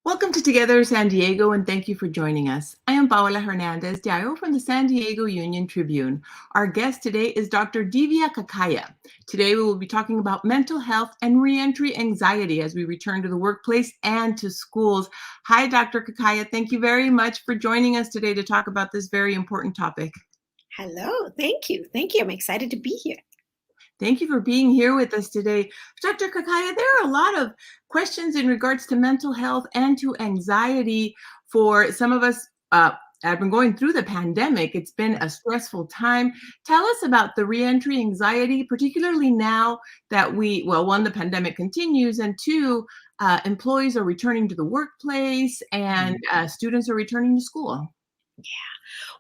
Welcome to Together San Diego, and thank you for joining us. I am Paola Hernandez Diallo from the San Diego Union-Tribune. Our guest today is Dr. Divya Kakaiya. Today we will be talking about mental health and reentry anxiety as we return to the workplace and to schools. Hi, Dr. Kakaiya. Thank you very much for joining us today to talk about this very important topic. Hello, thank you. Thank you. I'm excited to be here. Thank you for being here with us today. Dr. Kakaiya, there are a lot of questions in regards to mental health and to anxiety for some of us. Have been going through the pandemic. It's been a stressful time. Tell us about the reentry anxiety, particularly now that one, the pandemic continues, and two, employees are returning to the workplace and students are returning to school.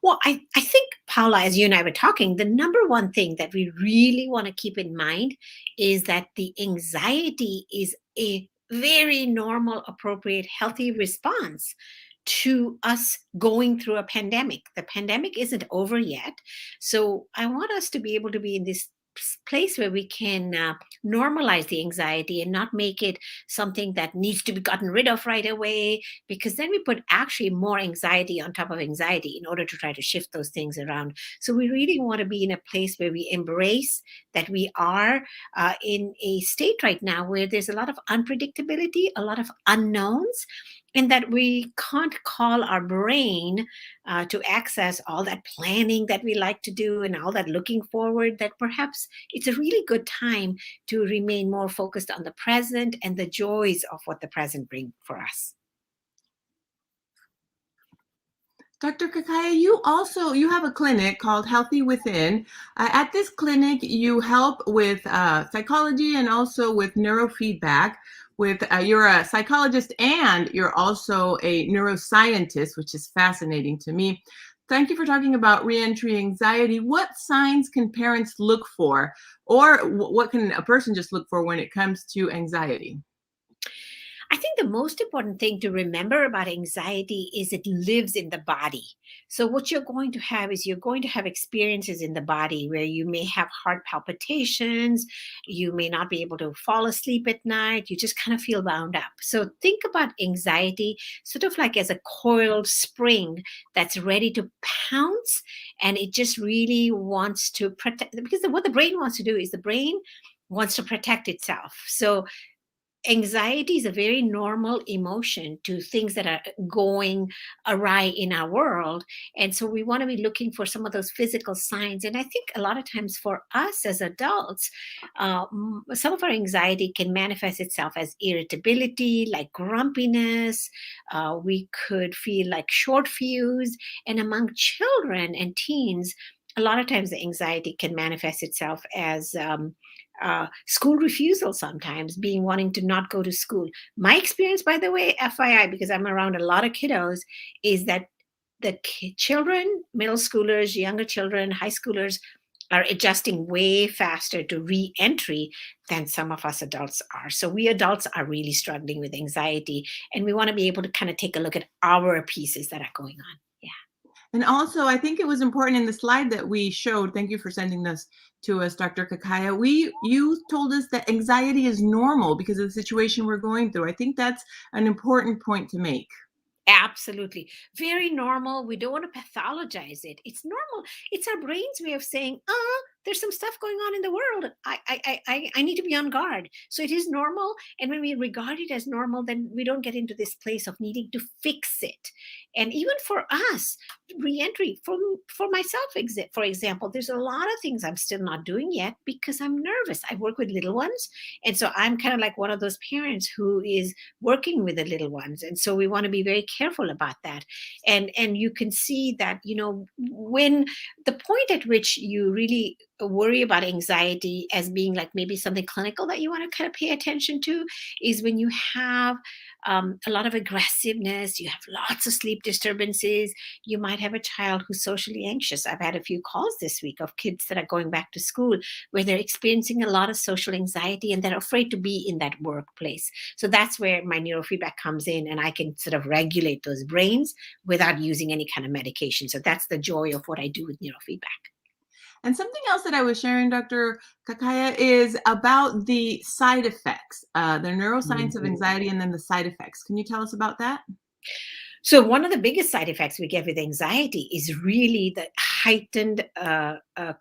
Well, I think, Paula, as you and I were talking, the number one thing that we really want to keep in mind is that the anxiety is a very normal, appropriate, healthy response to us going through a pandemic. The pandemic isn't over yet. So I want us to be able to be in this place where we can normalize the anxiety and not make it something that needs to be gotten rid of right away, because then we put actually more anxiety on top of anxiety in order to try to shift those things around. So we really want to be in a place where we embrace that we are in a state right now where there's a lot of unpredictability, a lot of unknowns, and that we can't call our brain to access all that planning that we like to do and all that looking forward, that perhaps it's a really good time to remain more focused on the present and the joys of what the present brings for us. Dr. Kakaiya, you have a clinic called Healthy Within. At this clinic, you help with psychology and also with neurofeedback. You're a psychologist and you're also a neuroscientist, which is fascinating to me. Thank you for talking about reentry anxiety. What signs can parents look for, or what can a person just look for when it comes to anxiety? I think the most important thing to remember about anxiety is it lives in the body. So, what you're going to have is you're going to have experiences in the body where you may have heart palpitations, you may not be able to fall asleep at night, you just kind of feel wound up. So, think about anxiety sort of like as a coiled spring that's ready to pounce, and it just really wants to protect, because what the brain wants to do is the brain wants to protect itself. So, anxiety is a very normal emotion to things that are going awry in our world. And so we want to be looking for some of those physical signs. And I think a lot of times for us as adults, some of our anxiety can manifest itself as irritability, like grumpiness. We could feel like short fuse. And among children and teens, a lot of times the anxiety can manifest itself as school refusal, sometimes being wanting to not go to school. My experience, by the way, FYI, because I'm around a lot of kiddos, is that the children, middle schoolers, younger children, high schoolers, are adjusting way faster to re-entry than some of us adults are. So we adults are really struggling with anxiety, and we want to be able to kind of take a look at our pieces that are going on. Yeah. And also, I think it was important in the slide that we showed. Thank you for sending this to us, Dr. Kakaiya. You told us that anxiety is normal because of the situation we're going through. I think that's an important point to make. Absolutely. Very normal. We don't want to pathologize it. It's normal. It's our brain's way of saying, there's some stuff going on in the world. I need to be on guard. So it is normal. And when we regard it as normal, then we don't get into this place of needing to fix it. And even for us, reentry, for myself, for example, there's a lot of things I'm still not doing yet because I'm nervous. I work with little ones. And so I'm kind of like one of those parents who is working with the little ones, and so we want to be very careful about that. And you can see that, when the point at which you really worry about anxiety as being like maybe something clinical that you want to kind of pay attention to is when you have a lot of aggressiveness, you have lots of sleep disturbances, you might have a child who's socially anxious. I've had a few calls this week of kids that are going back to school where they're experiencing a lot of social anxiety and they're afraid to be in that workplace. So that's where my neurofeedback comes in, and I can sort of regulate those brains without using any kind of medication. So that's the joy of what I do with neurofeedback. And something else that I was sharing, Dr. Kakaiya, is about the side effects, the neuroscience of Mhm. anxiety and then the side effects. Can you tell us about that? So one of the biggest side effects we get with anxiety is really the heightened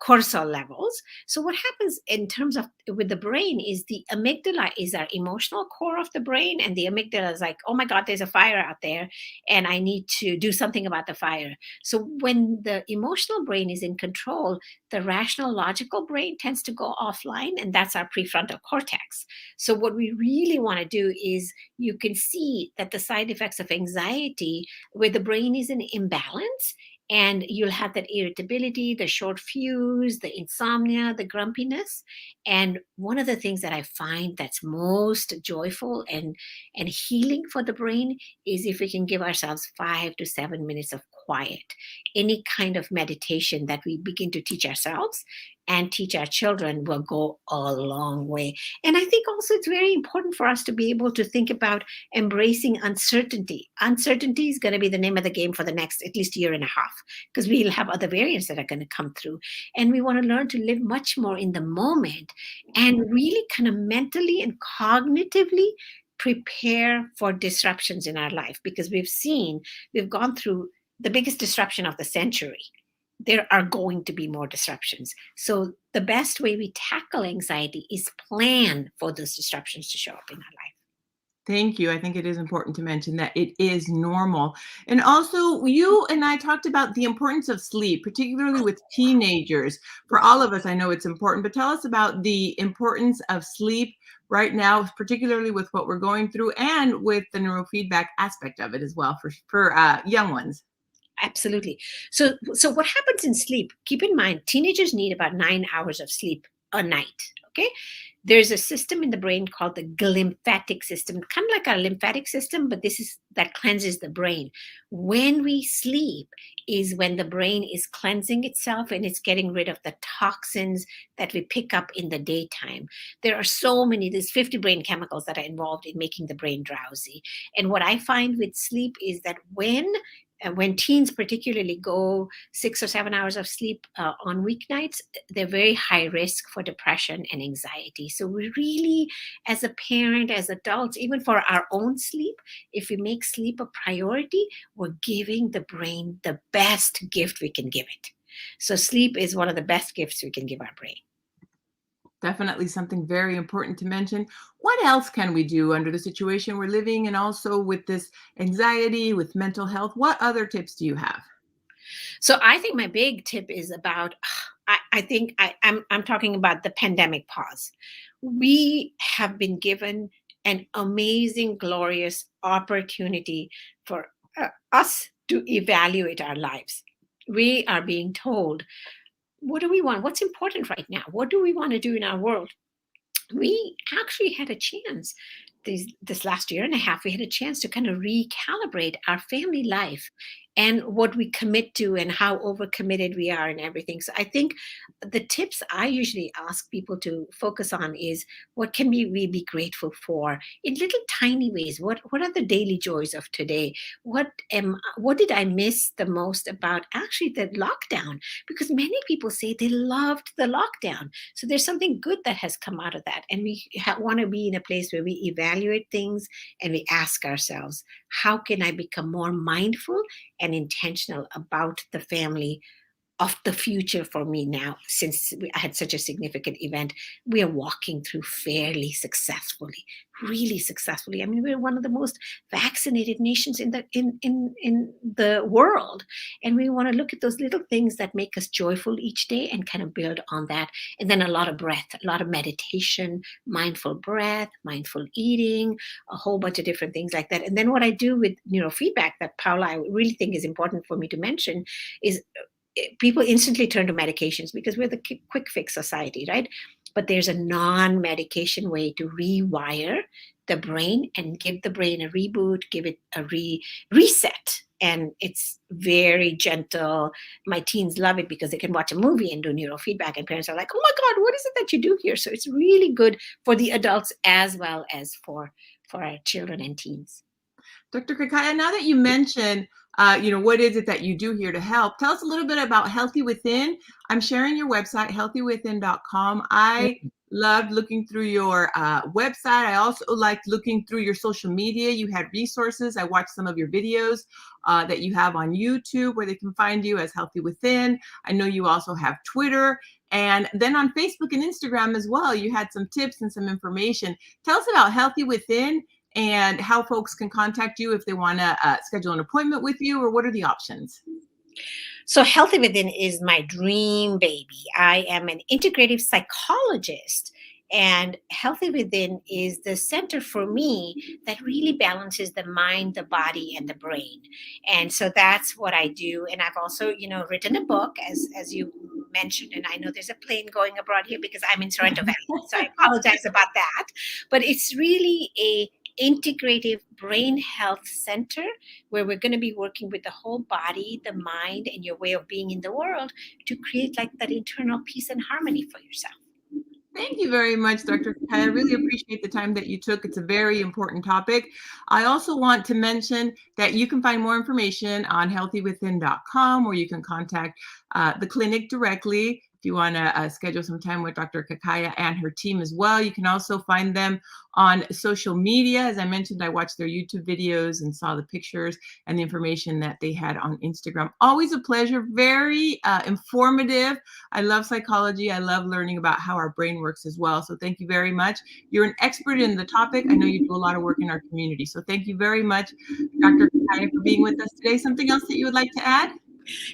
cortisol levels. So what happens in terms of with the brain is the amygdala is our emotional core of the brain, and the amygdala is like, oh my God, there's a fire out there, and I need to do something about the fire. So when the emotional brain is in control, the rational logical brain tends to go offline, and that's our prefrontal cortex. So what we really want to do is you can see that the side effects of anxiety, where the brain is in imbalance, and you'll have that irritability, the short fuse, the insomnia, the grumpiness. And one of the things that I find that's most joyful and healing for the brain is if we can give ourselves 5 to 7 minutes of quiet, any kind of meditation that we begin to teach ourselves and teach our children will go a long way. And I think also it's very important for us to be able to think about embracing uncertainty. Uncertainty is going to be the name of the game for the next at least year and a half, because we'll have other variants that are going to come through. And we want to learn to live much more in the moment and really kind of mentally and cognitively prepare for disruptions in our life, because we've gone through the biggest disruption of the century. There are going to be more disruptions. So the best way we tackle anxiety is plan for those disruptions to show up in our life. Thank you. I think it is important to mention that it is normal. And also, you and I talked about the importance of sleep, particularly with teenagers. For all of us, I know it's important, but tell us about the importance of sleep right now, particularly with what we're going through and with the neurofeedback aspect of it as well for young ones. Absolutely. So what happens in sleep? Keep in mind, teenagers need about 9 hours of sleep a night. Okay. There's a system in the brain called the glymphatic system, kind of like our lymphatic system, but this is that cleanses the brain. When we sleep is when the brain is cleansing itself and it's getting rid of the toxins that we pick up in the daytime. There are so many, there's 50 brain chemicals that are involved in making the brain drowsy. And what I find with sleep is that when teens particularly go 6 or 7 hours of sleep on weeknights, they're very high risk for depression and anxiety. So we really, as a parent, as adults, even for our own sleep, if we make sleep a priority, we're giving the brain the best gift we can give it. So sleep is one of the best gifts we can give our brain. Definitely something very important to mention. What else can we do under the situation we're living and also with this anxiety, with mental health? What other tips do you have? So I think my big tip is about I think I'm talking about the pandemic pause. We have been given an amazing, glorious opportunity for us to evaluate our lives. We are being told, what do we want? What's important right now? What do we want to do in our world? We actually had a chance this last year and a half. We had a chance to kind of recalibrate our family life and what we commit to and how overcommitted we are and everything. So I think the tips I usually ask people to focus on is, what can we be grateful for in little tiny ways? What are the daily joys of today? What did I miss the most about actually the lockdown? Because many people say they loved the lockdown, so there's something good that has come out of that. And we want to be in a place where we evaluate things and we ask ourselves, how can I become more mindful and intentional about the family of the future for me now, since I had such a significant event we are walking through fairly successfully, really successfully. I mean, we're one of the most vaccinated nations in the world, and we want to look at those little things that make us joyful each day and kind of build on that. And then a lot of breath, a lot of meditation, mindful breath, mindful eating, a whole bunch of different things like that. And then what I do with neurofeedback that, Paula, I really think is important for me to mention is, people instantly turn to medications because we're the quick fix society, right? But there's a non medication way to rewire the brain and give the brain a reboot, give it a reset. And it's very gentle. My teens love it because they can watch a movie and do neurofeedback, and parents are like, oh my God, what is it that you do here? So it's really good for the adults as well as for our children and teens. Dr. Kakaiya, now that you mention what is it that you do here to help? Tell us a little bit about Healthy Within. I'm sharing your website, healthywithin.com. I loved looking through your website. I also liked looking through your social media. You had resources. I watched some of your videos that you have on YouTube where they can find you as Healthy Within. I know you also have Twitter. And then on Facebook and Instagram as well, you had some tips and some information. Tell us about Healthy Within and how folks can contact you if they want to schedule an appointment with you, or what are the options? So, Healthy Within is my dream baby. I am an integrative psychologist, and Healthy Within is the center for me that really balances the mind, the body, and the brain. And so that's what I do. And I've also, written a book, as you mentioned, and I know there's a plane going abroad here because I'm in Toronto Valley, so I apologize about that. But it's really a integrative brain health center where we're going to be working with the whole body, the mind, and your way of being in the world to create like that internal peace and harmony for yourself. Thank you very much, Dr. Kakaiya. I really appreciate the time that you took. It's a very important topic. I also want to mention that you can find more information on healthywithin.com, or you can contact the clinic directly if you want to schedule some time with Dr. Kakaiya and her team as well. You can also find them on social media. As I mentioned, I watched their YouTube videos and saw the pictures and the information that they had on Instagram. Always a pleasure, very informative. I love psychology. I love learning about how our brain works as well. So thank you very much. You're an expert in the topic. I know you do a lot of work in our community. So thank you very much, Dr. Kakaiya, for being with us today. Something else that you would like to add?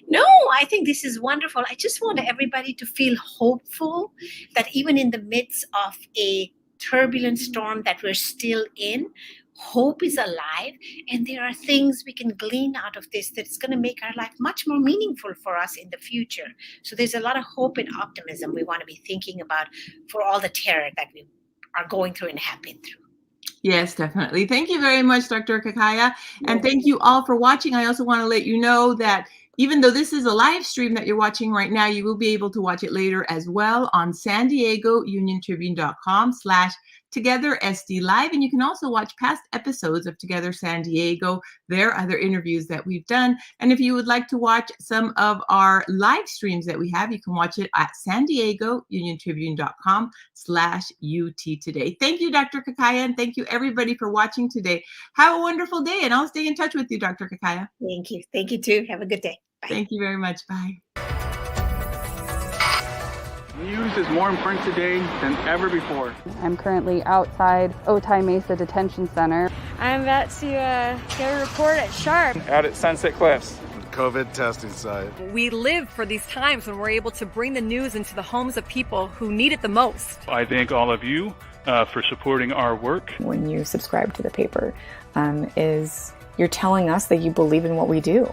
No, I think this is wonderful. I just want everybody to feel hopeful that even in the midst of a turbulent storm that we're still in, hope is alive, and there are things we can glean out of this that's going to make our life much more meaningful for us in the future. So there's a lot of hope and optimism we want to be thinking about for all the terror that we are going through and have been through. Yes, definitely. Thank you very much, Dr. Kakaiya. And thank you all for watching. I also want to let you know that even though this is a live stream that you're watching right now, you will be able to watch it later as well on San Diego Union-Tribune.com/Together SD Live. And you can also watch past episodes of Together San Diego. There are other interviews that we've done. And if you would like to watch some of our live streams that we have, you can watch it at San Diego Union-Tribune.com/UT today. Thank you, Dr. Kakaiya, and thank you everybody for watching today. Have a wonderful day, and I'll stay in touch with you, Dr. Kakaiya. Thank you. Thank you too. Have a good day. Bye. Thank you very much. Bye. News is more important today than ever before. I'm currently outside Otay Mesa Detention Center. I'm about to get a report at Sharp. Out at Sunset Cliffs. COVID testing site. We live for these times when we're able to bring the news into the homes of people who need it the most. I thank all of you for supporting our work. When you subscribe to the paper, you're telling us that you believe in what we do.